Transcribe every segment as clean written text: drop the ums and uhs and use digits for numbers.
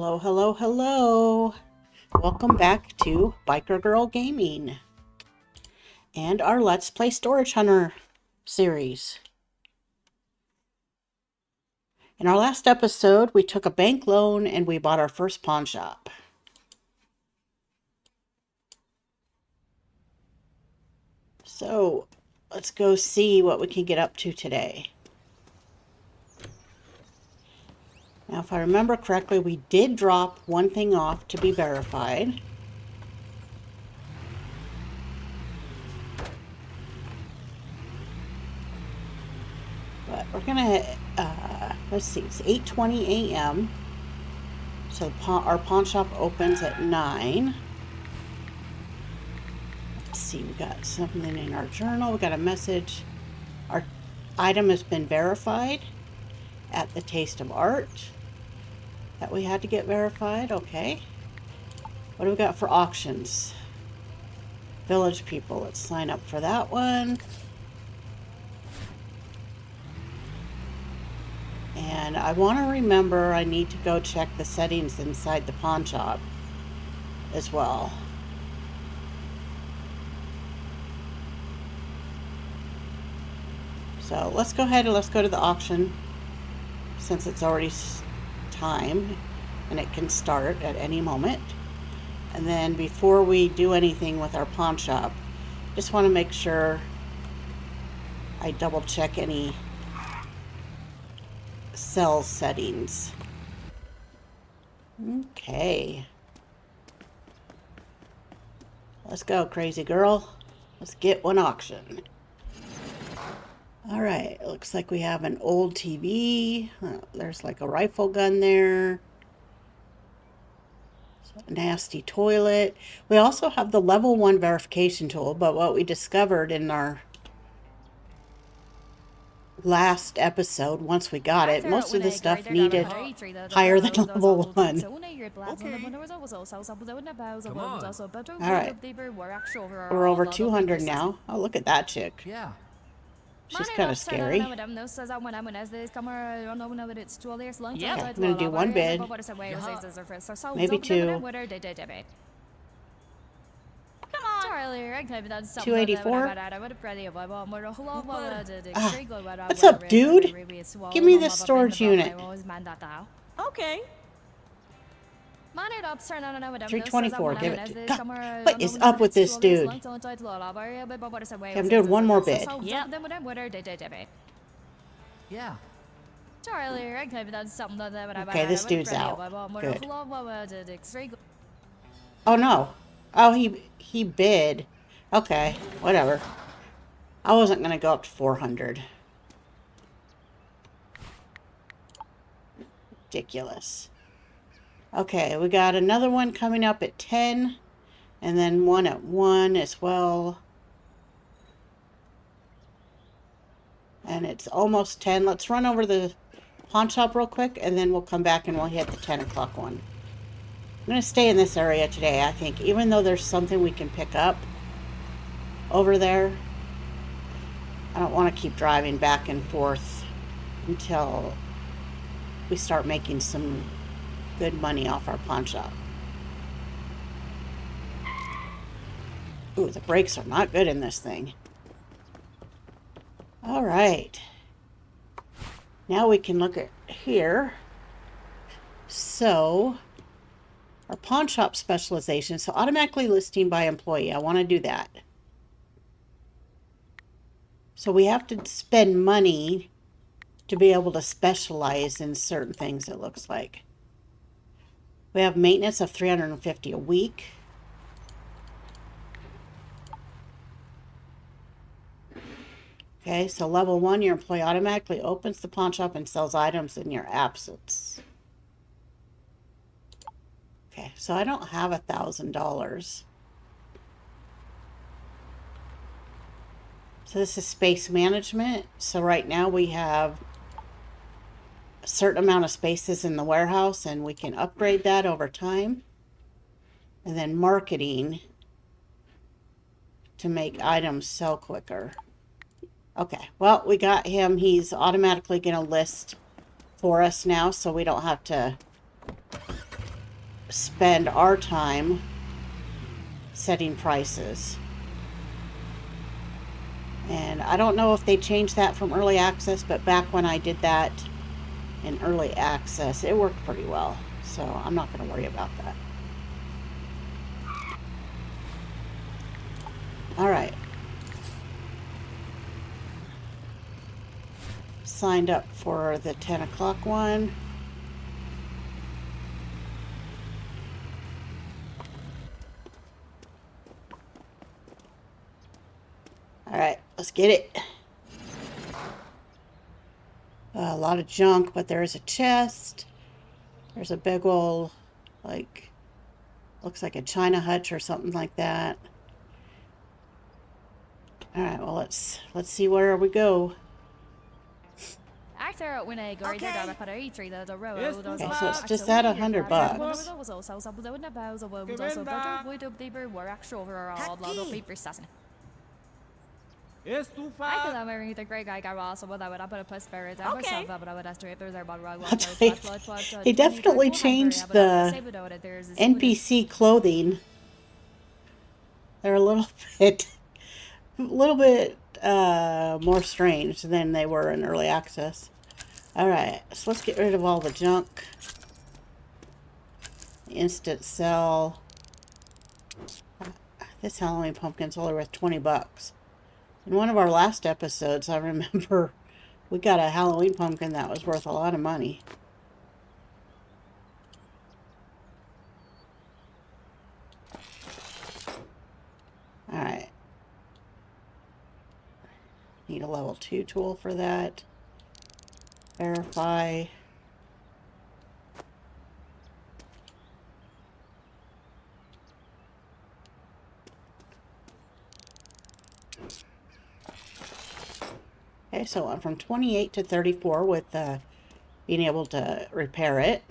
Hello, hello, hello. Welcome back to Biker Girl Gaming and our Let's Play Storage Hunter series. In our last episode, we took a bank loan and we bought our first pawn shop. So, let's go see what we can get up to today. Now, if I remember correctly, we did drop one thing off to be verified. But we're gonna, let's see, it's 8:20 a.m. So our pawn shop opens at 9. Let's see, we got something in our journal. We got a message. Our item has been verified at the Taste of Art. That we had to get verified. Okay. What do we got for auctions? Village people. Let's sign up for that one. And I want to remember I need to go check the settings inside the pawn shop as well. So let's go ahead and let's go to the auction since it's already time and it can start at any moment. And then before we do anything with our pawn shop, just want to make sure I double check any sell settings. Okay. Let's go, crazy girl. Let's get one auction. All right, looks like we have an old TV. There's like a rifle gun there. A nasty toilet. We also have the level 1 verification tool, but what we discovered in our last episode, once we got it, most of the stuff needed higher than level 1. Alright. We're over 200 now. Oh, look at that chick. Yeah. She's kind of scary. Okay, I'm going to do one bid. Maybe two. 284. What's up, dude? Give me this storage unit. Okay. 324. Give it to. God, what is up with this dude? Okay, I'm doing one more bid. Yeah. Okay, this dude's out. Good. Oh no. Oh, he bid. Okay, whatever. I wasn't gonna go up to 400. Ridiculous. Okay, we got another one coming up at 10, and then one at 1 as well. And it's almost 10. Let's run over the pawn shop real quick, and then we'll come back and we'll hit the 10 o'clock one. I'm going to stay in this area today, I think, even though there's something we can pick up over there. I don't want to keep driving back and forth until we start making some good money off our pawn shop. Ooh, the brakes are not good in this thing. All right. Now we can look at here. So, our pawn shop specialization. So, automatically listing by employee. I want to do that. So, we have to spend money to be able to specialize in certain things, it looks like. We have maintenance of $350 a week. Okay, so level 1, your employee automatically opens the pawn shop and sells items in your absence. Okay, so I don't have $1,000. So this is space management. So right now we have a certain amount of spaces in the warehouse and we can upgrade that over time. And then marketing to make items sell quicker. Okay, well, we got him. He's automatically going to list for us now, so we don't have to spend our time setting prices. And I don't know if they changed that from early access, but back when I did that in early access, it worked pretty well. So I'm not going to worry about that. All right. Signed up for the 10 o'clock one. All right, let's get it. A lot of junk, but there is a chest. There's a big old, like, looks like a China hutch or something like that. All right, well, let's see where we go. Arthur when I go Okay. there para I three the road. Yes, Okay, so it's just at $100. I could have married the great guy Ross with I would have put a plus spirit. Okay. They definitely changed the NPC clothing. They're a little bit more strange than they were in early access. All right, so let's get rid of all the junk. Instant sell. This Halloween pumpkin's only worth 20 bucks. In one of our last episodes, I remember we got a Halloween pumpkin that was worth a lot of money. All right. Need a level 2 tool for that. Verify. Okay, so I'm from 28 to 34 with being able to repair it.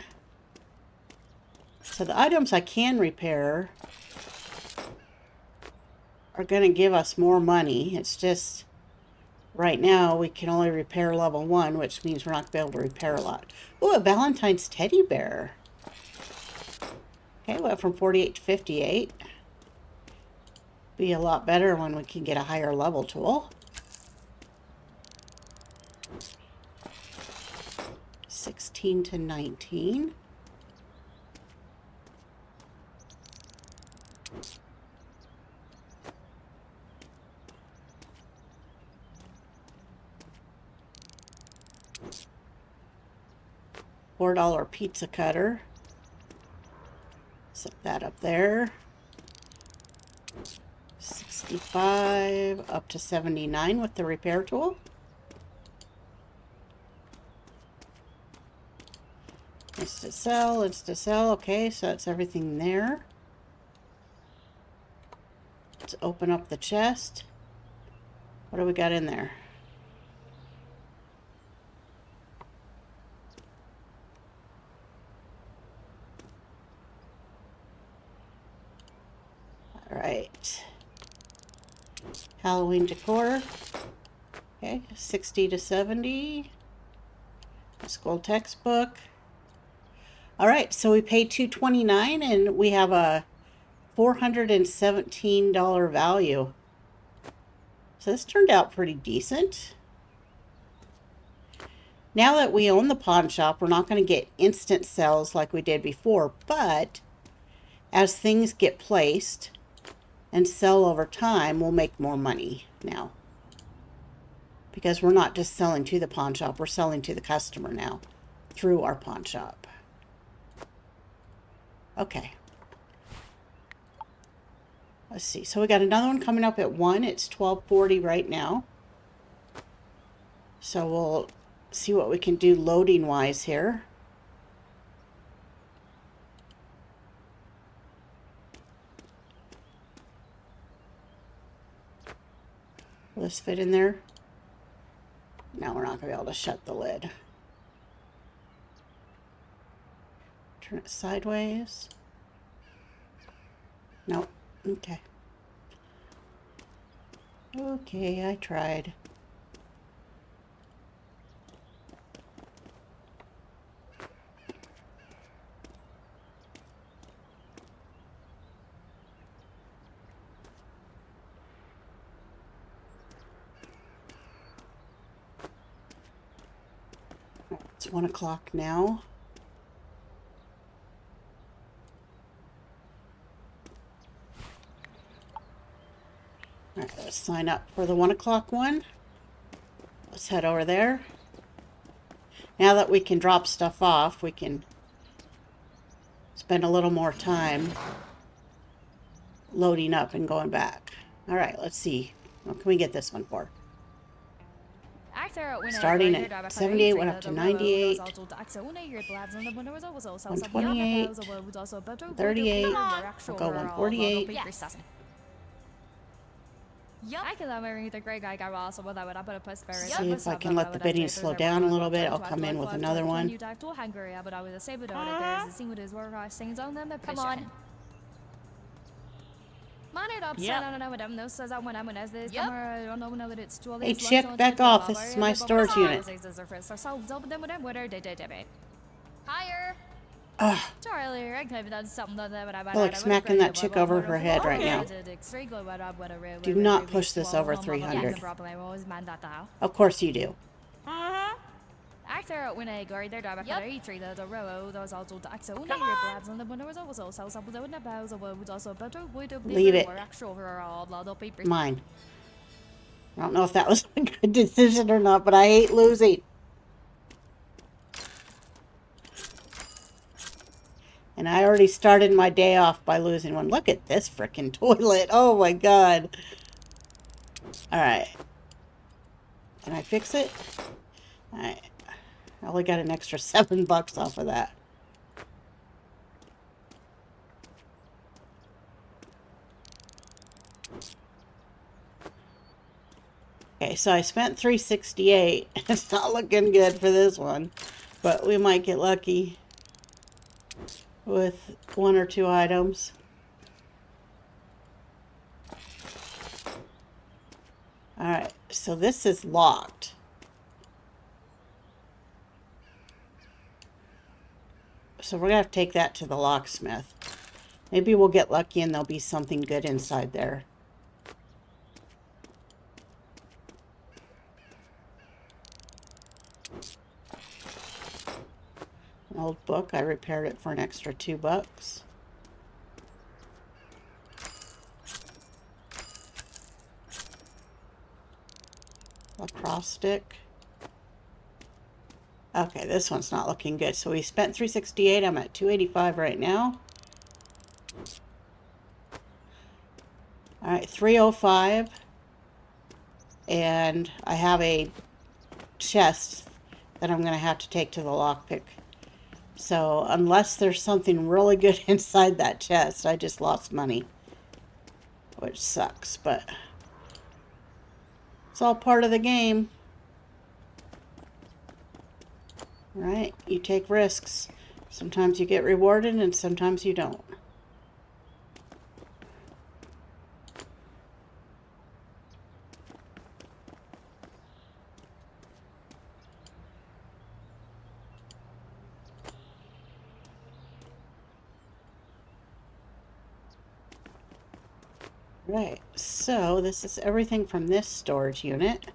So the items I can repair are going to give us more money. It's just right now we can only repair level 1, which means we're not going to be able to repair a lot. Ooh, a Valentine's teddy bear. Okay, went from 48 to 58. Be a lot better when we can get a higher level tool. 16 to 19. $4 pizza cutter. Set that up there. 65 up to 79 with the repair tool. Insta sell. Okay, so that's everything there. Let's open up the chest. What do we got in there? All right. Halloween decor. Okay, 60 to 70. School textbook. All right, so we paid $229 and we have a $417 value. So this turned out pretty decent. Now that we own the pawn shop, we're not going to get instant sales like we did before, but as things get placed and sell over time, we'll make more money now. Because we're not just selling to the pawn shop, we're selling to the customer now through our pawn shop. Okay. Let's see. So we got another one coming up at 1. It's 12:40 right now. So we'll see what we can do loading wise here. Will this fit in there? No, we're not going to be able to shut the lid. Turn it sideways. Nope. Okay. Okay, I tried. It's 1 o'clock now. All right, let's sign up for the 1 o'clock one. Let's head over there. Now that we can drop stuff off, we can spend a little more time loading up and going back. All right, let's see. What can we get this one for? Starting at 78, went up to 98. 128. 38. We'll go 148. Yes. Yup. See if I can let the bidding slow down a little bit. I'll come in with another one. Come on. Hey, chick, back off. This is my storage unit. Higher. Ugh, Charlie, I feel like smacking that chick over her head right now. Do not push this over 300. Of course you do. Leave it. Mine. I don't know if that was a good decision or not, but I hate losing. And I already started my day off by losing one. Look at this frickin' toilet. Oh my god. Alright. Can I fix it? Alright. I only got an extra $7 off of that. Okay, so I spent $368. It's not looking good for this one, but we might get lucky with one or two items. Alright, so this is locked. So we're going to have to take that to the locksmith. Maybe we'll get lucky and there'll be something good inside there. An old book. I repaired it for an extra $2. Lacrosse stick. Okay, this one's not looking good. So we spent $368. I'm at $285 right now. All right, $305. And I have a chest that I'm going to have to take to the lockpick. So unless there's something really good inside that chest, I just lost money. Which sucks, but it's all part of the game. Right? You take risks. Sometimes you get rewarded and sometimes you don't. Right, so this is everything from this storage unit.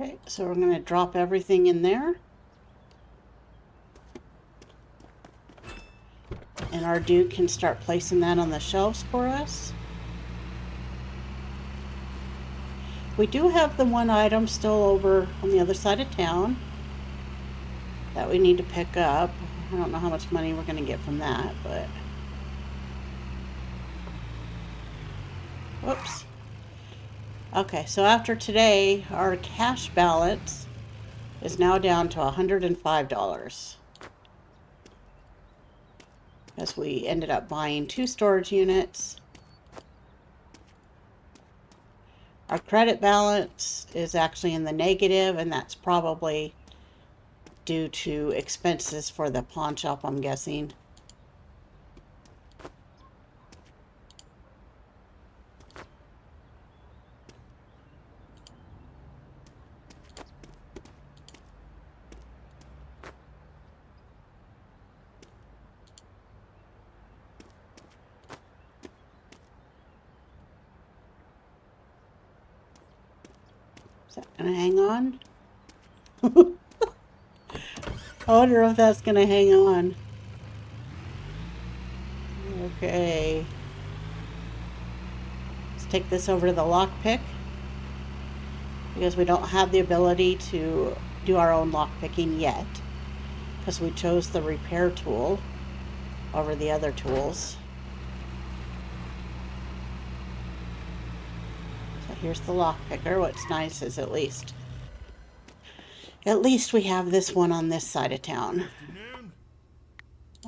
Okay, so we're going to drop everything in there. And our dude can start placing that on the shelves for us. We do have the one item still over on the other side of town that we need to pick up. I don't know how much money we're going to get from that, but... Whoops. Okay, so after today, our cash balance is now down to $105. Because we ended up buying 2 storage units. Our credit balance is actually in the negative, and that's probably due to expenses for the pawn shop, I'm guessing. Is that gonna hang on? I wonder if that's gonna hang on. Okay. Let's take this over to the lockpick. Because we don't have the ability to do our own lockpicking yet. Because we chose the repair tool over the other tools. So here's the lockpicker. What's nice is at least we have this one on this side of town.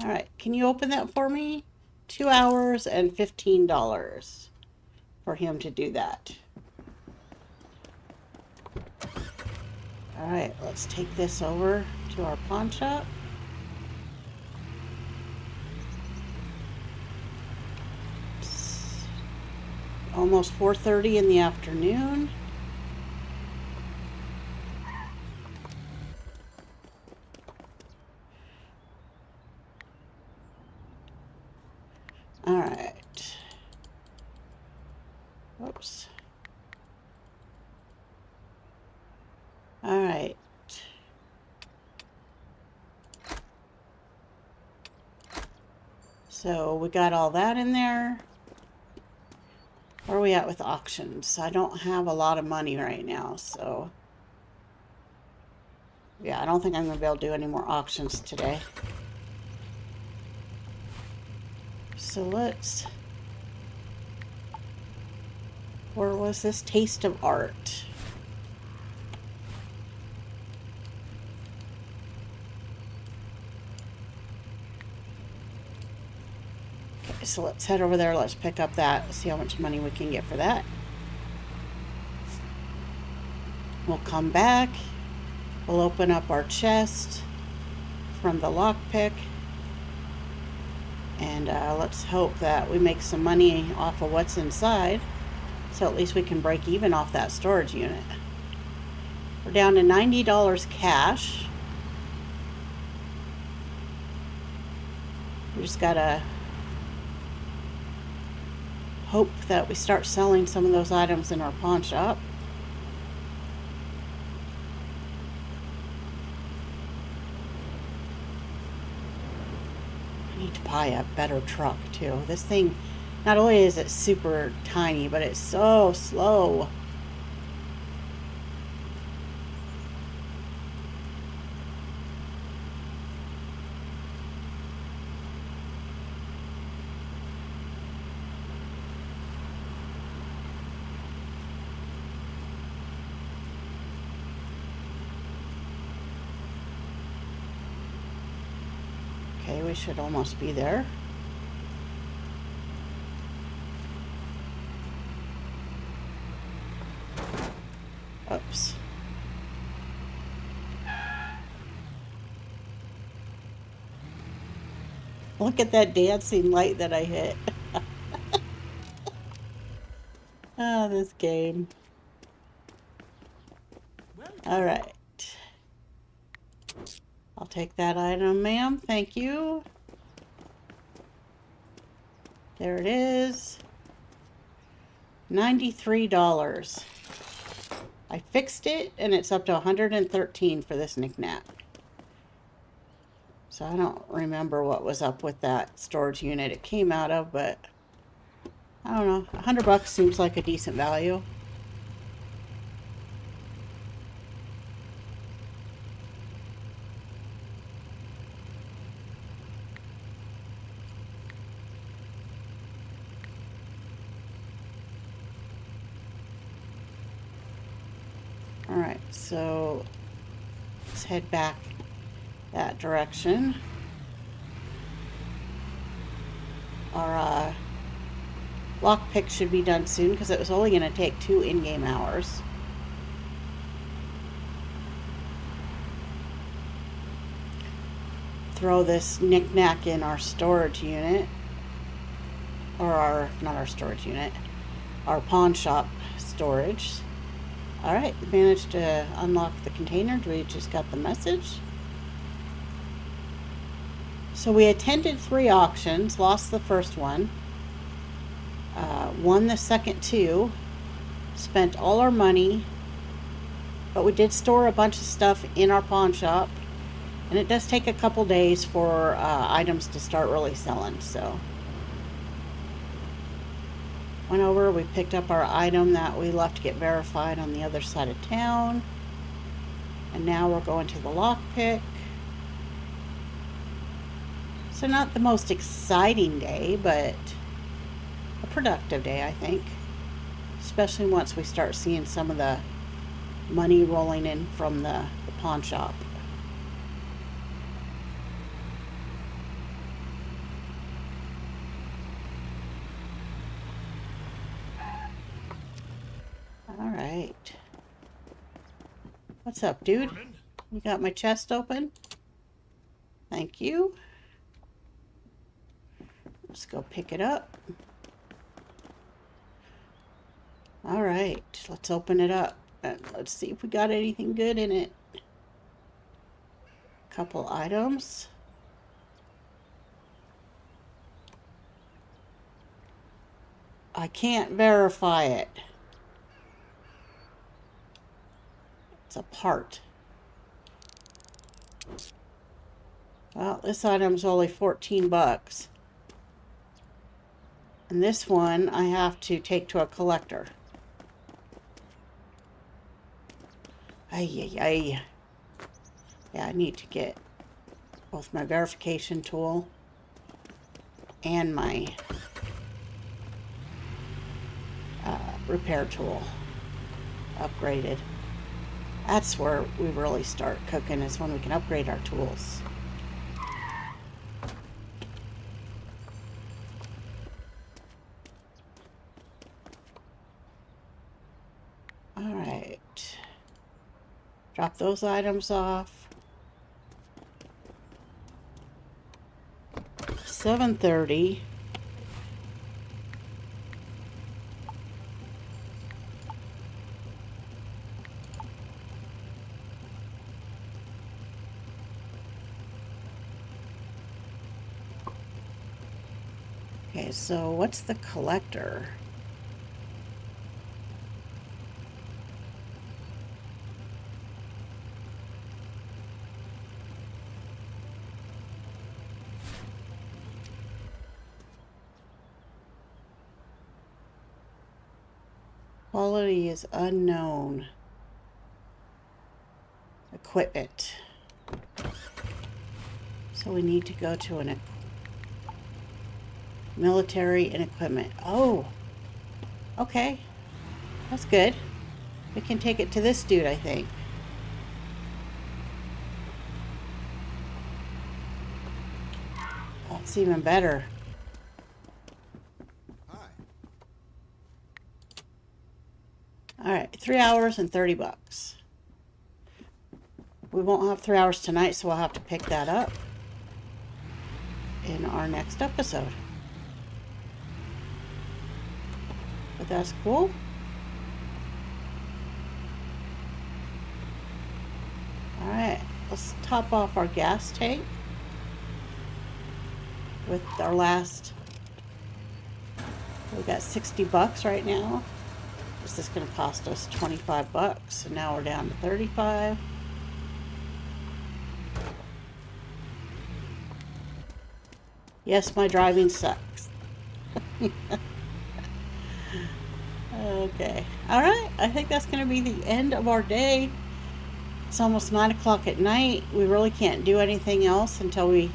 Alright, can you open that for me? 2 hours and $15 for him to do that. Alright, let's take this over to our pawn shop. It's almost 4:30 in the afternoon. Alright. Whoops. Alright. So we got all that in there. Where are we at with auctions? I don't have a lot of money right now, so yeah, I don't think I'm going to be able to do any more auctions today. So let's... Where was this? Taste of Art. Okay, so let's head over there. Let's pick up that. See how much money we can get for that. We'll come back. We'll open up our chest from the lockpick. And let's hope that we make some money off of what's inside. So at least we can break even off that storage unit. We're down to $90 cash. We just gotta hope that we start selling some of those items in our pawn shop. I need to buy a better truck too. This thing, not only is it super tiny, but it's so slow. Okay, we should almost be there. Oops. Look at that dancing light that I hit. Ah, this game. All right. I'll take that item, ma'am. Thank you. There it is. $93. I fixed it, and it's up to $113 for this knickknack. So I don't remember what was up with that storage unit it came out of, but I don't know. $100 seems like a decent value. Alright, so let's head back that direction. Our lockpick should be done soon because it was only going to take 2 in-game hours. Throw this knick-knack in our storage unit. Or not our storage unit, our pawn shop storage. Alright, managed to unlock the container. We just got the message. So we attended 3 auctions, lost the first one, won the second 2, spent all our money, but we did store a bunch of stuff in our pawn shop, and it does take a couple days for items to start really selling, so. Went over, we picked up our item that we left to get verified on the other side of town, and now we're going to the lockpick. So not the most exciting day, but a productive day, I think. Especially once we start seeing some of the money rolling in from the pawn shop. Alright. What's up, dude? You got my chest open? Thank you. Let's go pick it up. Alright, let's open it up. And let's see if we got anything good in it. Couple items. I can't verify it. It's a part. Well, this item's only 14 bucks. And this one I have to take to a collector. Ay, ay, ay. Yeah, I need to get both my verification tool and my repair tool upgraded. That's where we really start cooking, is when we can upgrade our tools. Alright. Drop those items off. 7:30. Okay, so what's the collector? Quality is unknown. Equipment. So we need to go to an military and equipment. Oh, okay. That's good. We can take it to this dude, I think. That's even better. Alright, 3 hours and 30 bucks. We won't have 3 hours tonight, so we'll have to pick that up in our next episode. But that's cool. Alright, let's top off our gas tank with our last. We got 60 bucks right now. This is going to cost us 25 bucks. So now we're down to 35. Yes, my driving sucks. Okay. Alright, I think that's going to be the end of our day. It's almost 9 o'clock at night. We really can't do anything else until we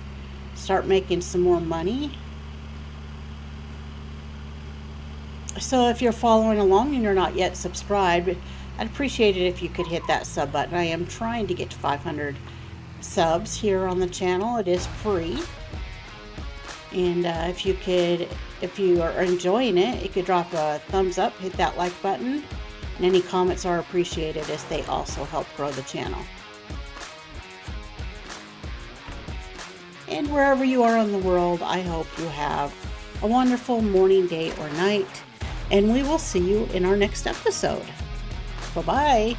start making some more money. So if you're following along and you're not yet subscribed, I'd appreciate it if you could hit that sub button. I am trying to get to 500 subs here on the channel. It is free. And if you are enjoying it, you could drop a thumbs up, hit that like button, and any comments are appreciated as they also help grow the channel. And wherever you are in the world, I hope you have a wonderful morning, day, or night, and we will see you in our next episode. Bye-bye.